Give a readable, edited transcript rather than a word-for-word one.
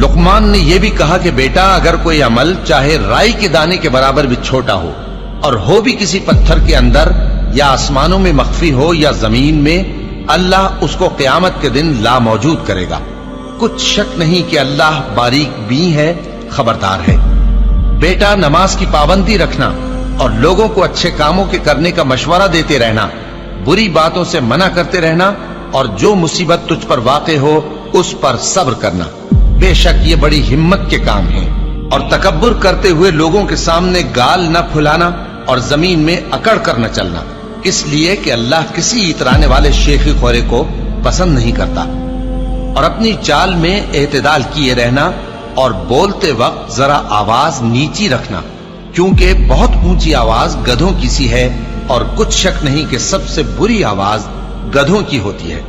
लुकमान ने यह भी कहा कि बेटा अगर कोई अमल चाहे राई के दाने के बराबर भी छोटा हो और हो भी किसी पत्थर के अंदर या आसमानों में मख्फी हो या जमीन में, अल्लाह उसको क़यामत के दिन ला मौजूद करेगा। कुछ शक नहीं कि अल्लाह बारीक बीं है, खबरदार है। बेटा नमाज की पाबंदी रखना और लोगों को अच्छे कामों के करने का मशवरा देते रहना, बुरी बातों से मना करते रहना और जो मुसीबत तुझ पर वाक़े हो उस पर सब्र करना। बेशक ये बड़ी हिम्मत के काम हैं। और तकब्बुर करते हुए लोगों के सामने गाल न फुलाना और जमीन में अकड़ कर न चलना, इसलिए कि अल्लाह किसी इतराने वाले शेखी खोरे को पसंद नहीं करता। और अपनी चाल में एतदाल किए रहना और बोलते वक्त जरा आवाज नीची रखना, क्योंकि बहुत ऊंची आवाज गधों की सी है और कुछ शक नहीं कि सबसे बुरी आवाज गधों की होती है।